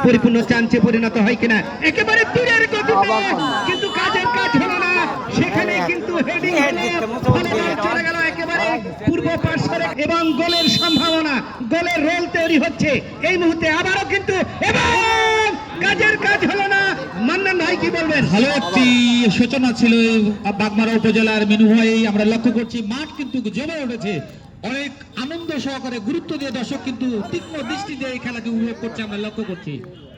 পরিপূর্ণ চান্সে পরিণত হয় কিনা, একেবারে তীরের গতিতে, কিন্তু কাজের কাজ হলো না। সেখানে কিন্তু হেডিং চলে গেল একেবারে পূর্ব পার্শ্বে এবং গোলের সম্ভাবনা, গোলের রোল তৈরি হচ্ছে এই মুহূর্তে আবারও কিন্তু, এবং কাজের কাজ হলো না। মান্নান ভাই কি বলবেন? ভালো একটি সূচনা ছিল বাগমারা উপজেলার মিনু ভাই। আমরা লক্ষ্য করছি মাঠ কিন্তু জমে উঠেছে, অনেক আনন্দ সহকারে গুরুত্ব দিয়ে দর্শক কিন্তু তীক্ষ্ণ দৃষ্টি দিয়ে এই খেলাকে উপভোগ করছে, আমরা লক্ষ্য করছি।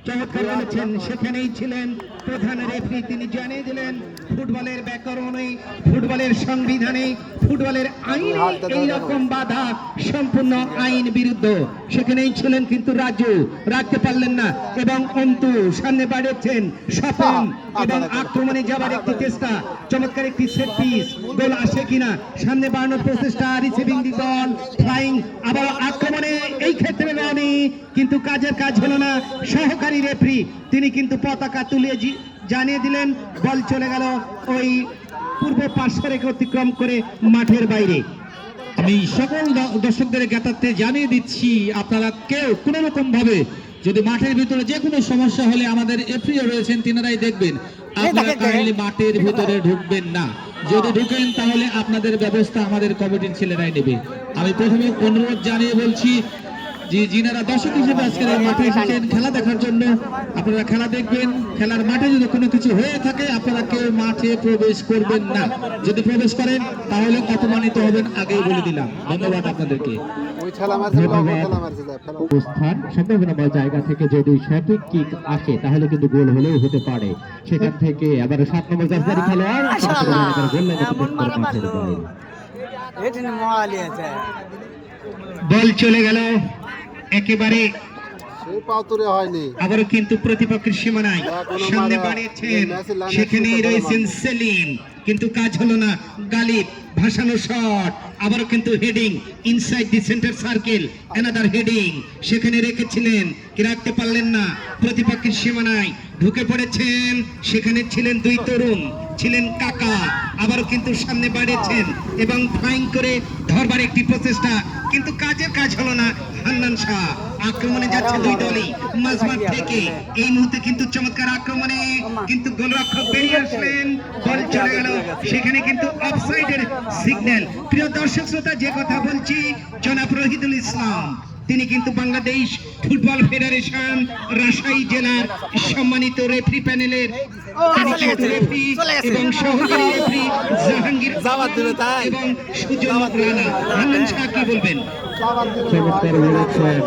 চমৎকার বলেছেন, সেখানেই ছিলেন প্রধান রেফারি, তিনি জানিয়ে দিলেন ফুটবলের ব্যাকরণে, ফুটবলের সংবিধানে, ফুটবলের আইনে এইরকম বাধা সম্পূর্ণ আইন বিরুদ্ধ। সেখানেই ছিলেন কিন্তু রাজু, রাখতে পারলেন না, এবং অন্তু সামনে বাড়িয়েছেন স্বপন, এবং আক্রমণে যাবার একটি চেষ্টা, চমৎকার একটি সেট পিস, গোল আসে কিনা, সামনে বাড়ানোর প্রচেষ্টা, রিসিভিং দি বল, ফ্লাইং, আবার আক্রমণে এই ক্ষেত্রে রানি, কিন্তু কাজের কাজ হলো না। সহকারী রেফারি তিনি কিন্তু পতাকা তুলে জানিয়ে দিলেন বল চলে গেল ওই পূর্ব পার্শ্ব রেখে অতিক্রম করে মাঠের বাইরে। আমি সকল দর্শকদের জ্ঞাতার্থে জানিয়ে দিচ্ছি, আপনারা কেউ কোনো রকম ভাবে যদি মাঠের ভিতরে যে কোনো সমস্যা হলে আমাদের এফরিও রয়েছেন, তিনারাই দেখবেন। আপনারা কাইন্ডলি মাঠের ভিতরে ঢুকবেন না, যদি ঢুকেন তাহলে আপনাদের ব্যবস্থা আমাদের কমিটির ছেলেরাই নেবে। আমি প্রথমে অনুরোধ জানিয়ে বলছি যে যিনারা দর্শক হিসেবে আজকের এই মাঠে এসেছেন খেলা দেখার জন্য, আপনারা খেলা দেখবেন। খেলার মাঠে যদি কোনো কিছু হয়ে থাকে আপনারা কেউ মাঠে প্রবেশ করবেন না, যদি প্রবেশ করেন তাহলে অপমানিত হবেন, আগেই বলে দিলাম। ধন্যবাদ আপনাদেরকে। অবস্থান সম্ভাবনাময় জায়গা থেকে যদি সঠিক কিক আসে তাহলে কিন্তু গোল হলেও হতে পারে। সেখান থেকে আবার 7 নম্বর জার্সি খেলোয়াড় বল চলে গেল একেবারে, আবারও কিন্তু প্রতিপক্ষের সীমানায় সামনে বাড়িয়েছেন, সেখানেই রয়েছেন সেলিম, কিন্তু কাজ হলো না। গালিব ভাসানো শট, আবারও কিন্তু হেডিং ইনসাইড দি সেন্টার সার্কেল, অ্যানাদার হেডিং, সেখানে রেখেছিলেন কি রাখতে পারলেন না, প্রতিপক্ষের সীমানায় ঢুকে পড়েছেন। সেখানে ছিলেন দুই তরুণ, ছিলেন কাকা, আবারও কিন্তু সামনে বাড়িয়েছেন এবং ফাইন করে ধরবার একটি প্রচেষ্টা, কিন্তু কাজের কাজ হলো না। হান্নান শাহ আক্রমণে যাচ্ছে দুই দলই মাঝমাঠ থেকে, এই মুহূর্তে কিন্তু চমৎকার আক্রমণে কিন্তু গোলরক্ষক বেরিয়ে আসলেন, বল চলে গেল, সেখানে কিন্তু অফসাইডের সিগন্যাল। প্রিয় দর্শক শ্রোতা, যে কথা বলছি জনাব রহিদুল ইসলাম, তিনি কিন্তু বাংলাদেশ ফুটবল ফেডারেশন রাজশাহী জেলার সম্মানিত রেফারি প্যানেলের রেফারি এবং সহকারী রেফারি জাহাঙ্গীর এবং সুজন রানা। হান্নান শাহ কি বলবেন? চমৎকার বলেছেন।